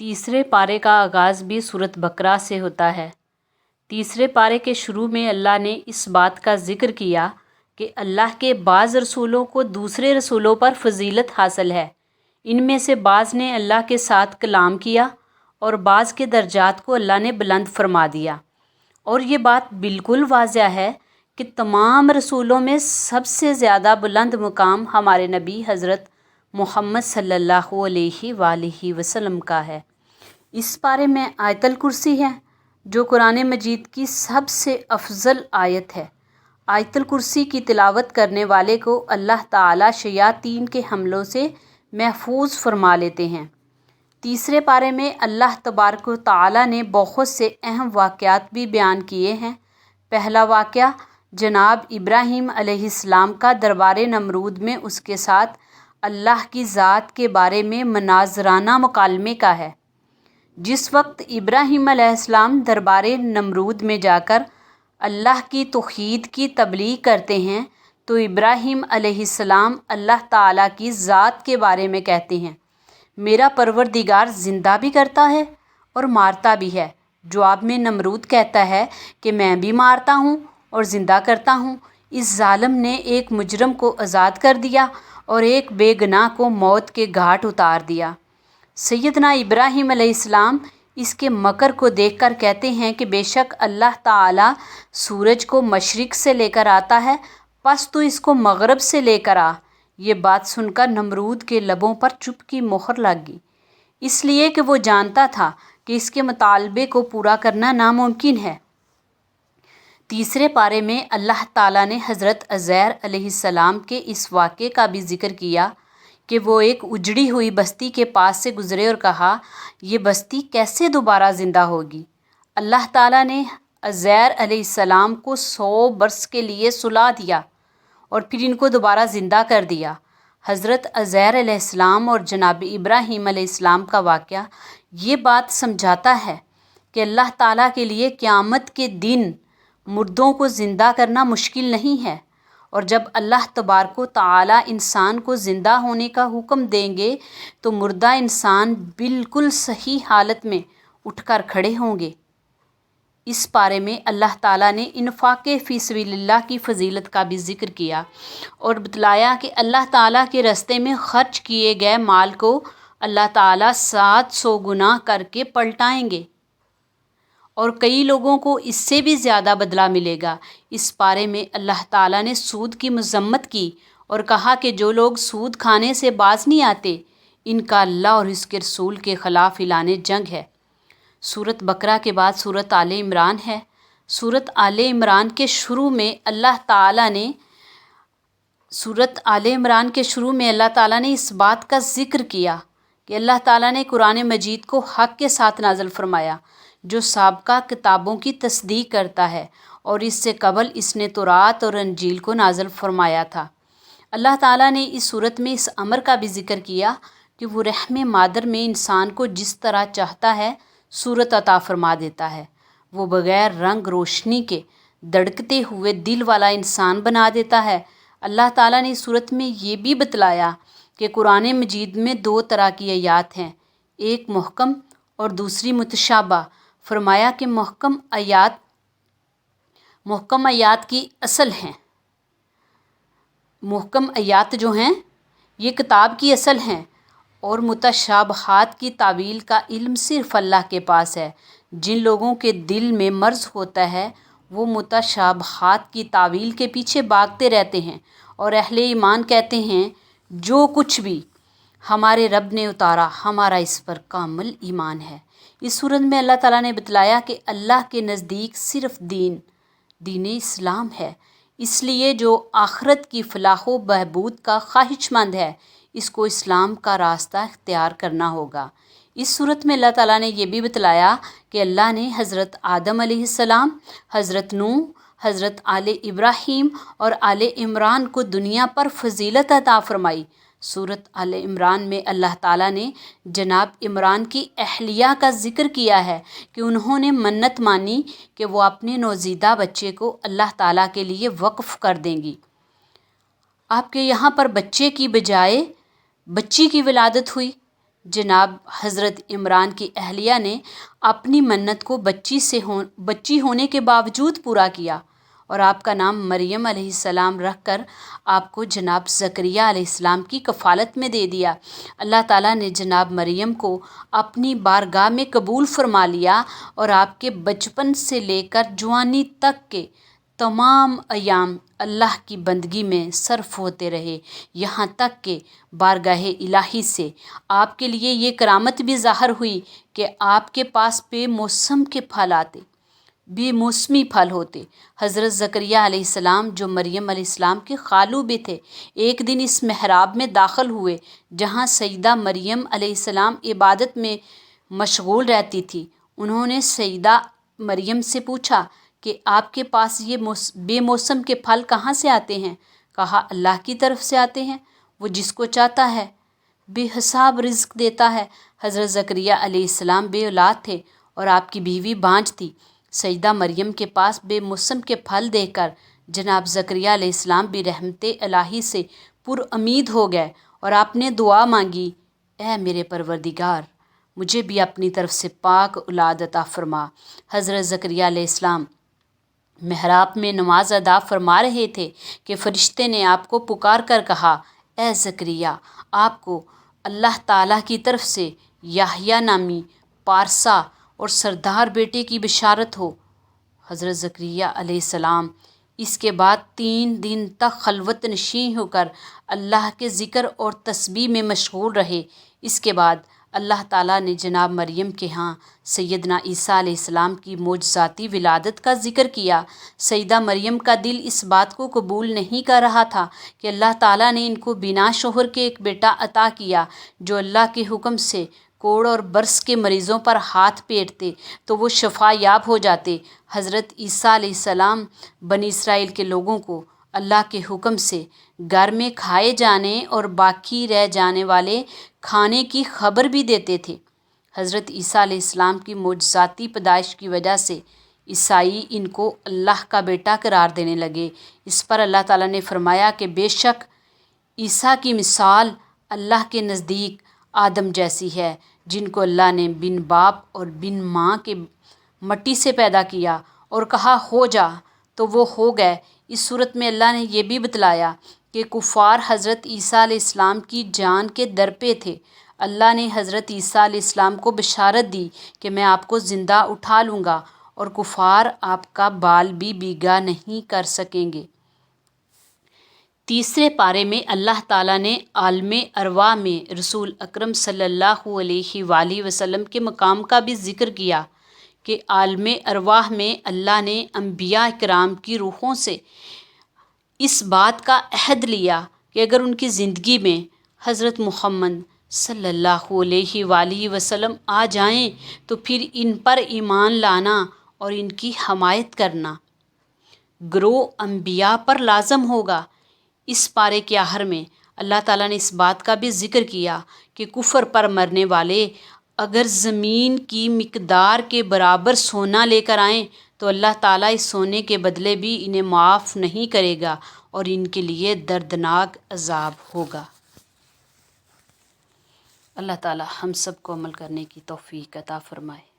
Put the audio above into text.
تیسرے پارے کا آغاز بھی سورۃ بقرہ سے ہوتا ہے۔ تیسرے پارے کے شروع میں اللہ نے اس بات کا ذکر کیا کہ اللہ کے بعض رسولوں کو دوسرے رسولوں پر فضیلت حاصل ہے۔ ان میں سے بعض نے اللہ کے ساتھ کلام کیا اور بعض کے درجات کو اللہ نے بلند فرما دیا۔ اور یہ بات بالکل واضح ہے کہ تمام رسولوں میں سب سے زیادہ بلند مقام ہمارے نبی حضرت محمد صلی اللہ علیہ وآلہ وسلم کا ہے۔ اس پارے میں آیت الکرسی ہے جو قرآن مجید کی سب سے افضل آیت ہے۔ آیت الکرسی کی تلاوت کرنے والے کو اللہ تعالیٰ شیاطین کے حملوں سے محفوظ فرما لیتے ہیں۔ تیسرے پارے میں اللہ تبارک و تعالیٰ نے بہت سے اہم واقعات بھی بیان کیے ہیں۔ پہلا واقعہ جناب ابراہیم علیہ السلام کا دربار نمرود میں اس کے ساتھ اللہ کی ذات کے بارے میں مناظرانہ مکالمے کا ہے۔ جس وقت ابراہیم علیہ السلام دربار نمرود میں جا کر اللہ کی توحید کی تبلیغ کرتے ہیں تو ابراہیم علیہ السلام اللہ تعالیٰ کی ذات کے بارے میں کہتے ہیں، میرا پروردگار زندہ بھی کرتا ہے اور مارتا بھی ہے۔ جواب میں نمرود کہتا ہے کہ میں بھی مارتا ہوں اور زندہ کرتا ہوں۔ اس ظالم نے ایک مجرم کو آزاد کر دیا اور ایک بے گناہ کو موت کے گھاٹ اتار دیا۔ سیدنا ابراہیم علیہ السلام اس کے مکر کو دیکھ کر کہتے ہیں کہ بے شک اللہ تعالیٰ سورج کو مشرق سے لے کر آتا ہے، پس تو اس کو مغرب سے لے کر آ۔ یہ بات سن کر نمرود کے لبوں پر چپ کی مہر لگ گئی، اس لیے کہ وہ جانتا تھا کہ اس کے مطالبے کو پورا کرنا ناممکن ہے۔ تیسرے پارے میں اللہ تعالیٰ نے حضرت عزیر علیہ السلام کے اس واقعے کا بھی ذکر کیا کہ وہ ایک اجڑی ہوئی بستی کے پاس سے گزرے اور کہا، یہ بستی کیسے دوبارہ زندہ ہوگی؟ اللہ تعالیٰ نے عزیر علیہ السلام کو 100 برس کے لیے سلا دیا اور پھر ان کو دوبارہ زندہ کر دیا۔ حضرت عزیر علیہ السلام اور جناب ابراہیم علیہ السلام کا واقعہ یہ بات سمجھاتا ہے کہ اللہ تعالیٰ کے لیے قیامت کے دن مردوں کو زندہ کرنا مشکل نہیں ہے، اور جب اللہ تبارک و تعالیٰ انسان کو زندہ ہونے کا حکم دیں گے تو مردہ انسان بالکل صحیح حالت میں اٹھ کر کھڑے ہوں گے۔ اس پارے میں اللہ تعالیٰ نے انفاق فی سبیل اللہ کی فضیلت کا بھی ذکر کیا اور بتلایا کہ اللہ تعالیٰ کے راستے میں خرچ کیے گئے مال کو اللہ تعالیٰ 700 گنا کر کے پلٹائیں گے اور کئی لوگوں کو اس سے بھی زیادہ بدلہ ملے گا۔ اس پارے میں اللہ تعالیٰ نے سود کی مذمت کی اور کہا کہ جو لوگ سود کھانے سے باز نہیں آتے ان کا اللہ اور اس کے رسول کے خلاف اعلان جنگ ہے۔ سورۃ بقرہ کے بعد سورۃ آل عمران ہے۔ سورۃ آل عمران کے شروع میں اللہ تعالیٰ نے اس بات کا ذکر کیا کہ اللہ تعالیٰ نے قرآن مجید کو حق کے ساتھ نازل فرمایا جو سابقہ کتابوں کی تصدیق کرتا ہے، اور اس سے قبل اس نے تورات اور انجیل کو نازل فرمایا تھا۔ اللہ تعالیٰ نے اس صورت میں اس امر کا بھی ذکر کیا کہ وہ رحم مادر میں انسان کو جس طرح چاہتا ہے صورت عطا فرما دیتا ہے۔ وہ بغیر رنگ روشنی کے دھڑکتے ہوئے دل والا انسان بنا دیتا ہے۔ اللہ تعالیٰ نے اس صورت میں یہ بھی بتلایا کہ قرآن مجید میں 2 طرح کی آیات ہیں، ایک محکم اور دوسری متشابہ۔ فرمایا کہ محکم آیات کی اصل ہیں، محکم آیات جو ہیں یہ کتاب کی اصل ہیں، اور متشابہات کی تعویل کا علم صرف اللہ کے پاس ہے۔ جن لوگوں کے دل میں مرض ہوتا ہے وہ متشابہات کی تعویل کے پیچھے بھاگتے رہتے ہیں، اور اہل ایمان کہتے ہیں جو کچھ بھی ہمارے رب نے اتارا ہمارا اس پر کامل ایمان ہے۔ اس صورت میں اللہ تعالیٰ نے بتلایا کہ اللہ کے نزدیک صرف دین اسلام ہے، اس لیے جو آخرت کی فلاح و بہبود کا خواہش مند ہے اس کو اسلام کا راستہ اختیار کرنا ہوگا۔ اس صورت میں اللہ تعالیٰ نے یہ بھی بتلایا کہ اللہ نے حضرت آدم علیہ السلام، حضرت نوح، حضرت آل ابراہیم اور آل عمران کو دنیا پر فضیلت عطا فرمائی۔ سورۃ آل عمران میں اللہ تعالیٰ نے جناب عمران کی اہلیہ کا ذکر کیا ہے کہ انہوں نے منت مانی کہ وہ اپنے نوزیدہ بچے کو اللہ تعالیٰ کے لیے وقف کر دیں گی۔ آپ کے یہاں پر بچے کی بجائے بچی کی ولادت ہوئی، جناب حضرت عمران کی اہلیہ نے اپنی منت کو بچی ہونے کے باوجود پورا کیا اور آپ کا نام مریم علیہ السلام رکھ کر آپ کو جناب زکریہ علیہ السلام کی کفالت میں دے دیا۔ اللہ تعالیٰ نے جناب مریم کو اپنی بارگاہ میں قبول فرما لیا اور آپ کے بچپن سے لے کر جوانی تک کے تمام ایام اللہ کی بندگی میں صرف ہوتے رہے، یہاں تک کہ بارگاہ الہی سے آپ کے لیے یہ کرامت بھی ظاہر ہوئی کہ آپ کے پاس بے موسمی پھل ہوتے۔ حضرت زکریہ علیہ السلام جو مریم علیہ السلام کے خالو بھی تھے، ایک دن اس محراب میں داخل ہوئے جہاں سیدہ مریم علیہ السلام عبادت میں مشغول رہتی تھی۔ انہوں نے سیدہ مریم سے پوچھا کہ آپ کے پاس یہ بے موسم کے پھل کہاں سے آتے ہیں؟ کہا اللہ کی طرف سے آتے ہیں، وہ جس کو چاہتا ہے بے حساب رزق دیتا ہے۔ حضرت زکریہ علیہ السلام بے اولاد تھے اور آپ کی بیوی بانجھ تھی۔ سیدہ مریم کے پاس بے موسم کے پھل دیکھ کر جناب زکریہ علیہ السلام بھی رحمت الہی سے پر امید ہو گئے اور آپ نے دعا مانگی، اے میرے پروردگار، مجھے بھی اپنی طرف سے پاک اولاد عطا فرما۔ حضرت زکریہ علیہ السلام محراب میں نماز ادا فرما رہے تھے کہ فرشتے نے آپ کو پکار کر کہا، اے زکریہ، آپ کو اللہ تعالیٰ کی طرف سے یحییٰ نامی پارسا اور سردار بیٹے کی بشارت ہو۔ حضرت زکریہ علیہ السلام اس کے بعد 3 دن تک خلوت نشین ہو کر اللہ کے ذکر اور تسبیح میں مشغول رہے۔ اس کے بعد اللہ تعالیٰ نے جناب مریم کے ہاں سیدنا عیسیٰ علیہ السلام کی معجزاتی ولادت کا ذکر کیا۔ سیدہ مریم کا دل اس بات کو قبول نہیں کر رہا تھا کہ اللہ تعالیٰ نے ان کو بنا شوہر کے ایک بیٹا عطا کیا جو اللہ کے حکم سے کوڑ اور برس کے مریضوں پر ہاتھ پھیرتے تو وہ شفا یاب ہو جاتے۔ حضرت عیسیٰ علیہ السلام بنی اسرائیل کے لوگوں کو اللہ کے حکم سے گھر میں کھائے جانے اور باقی رہ جانے والے کھانے کی خبر بھی دیتے تھے۔ حضرت عیسیٰ علیہ السلام کی معجزاتی پیدائش کی وجہ سے عیسائی ان کو اللہ کا بیٹا قرار دینے لگے۔ اس پر اللہ تعالیٰ نے فرمایا کہ بے شک عیسیٰ کی مثال اللہ کے نزدیک آدم جیسی ہے، جن کو اللہ نے بن باپ اور بن ماں کے مٹی سے پیدا کیا اور کہا ہو جا تو وہ ہو گئے۔ اس صورت میں اللہ نے یہ بھی بتلایا کہ کفار حضرت عیسیٰ علیہ السلام کی جان کے در پہ تھے۔ اللہ نے حضرت عیسیٰ علیہ السلام کو بشارت دی کہ میں آپ کو زندہ اٹھا لوں گا اور کفار آپ کا بال بھی بیگا نہیں کر سکیں گے۔ تیسرے پارے میں اللہ تعالیٰ نے عالم ارواح میں رسول اکرم صلی اللہ علیہ وآلہ وسلم کے مقام کا بھی ذکر کیا کہ عالم ارواح میں اللہ نے انبیاء کرام کی روحوں سے اس بات کا عہد لیا کہ اگر ان کی زندگی میں حضرت محمد صلی اللہ علیہ وآلہ وسلم آ جائیں تو پھر ان پر ایمان لانا اور ان کی حمایت کرنا گروہ انبیاء پر لازم ہوگا۔ اس پارے کے آخر میں اللہ تعالیٰ نے اس بات کا بھی ذکر کیا کہ کفر پر مرنے والے اگر زمین کی مقدار کے برابر سونا لے کر آئیں تو اللہ تعالیٰ اس سونے کے بدلے بھی انہیں معاف نہیں کرے گا اور ان کے لیے دردناک عذاب ہوگا۔ اللہ تعالیٰ ہم سب کو عمل کرنے کی توفیق عطا فرمائے۔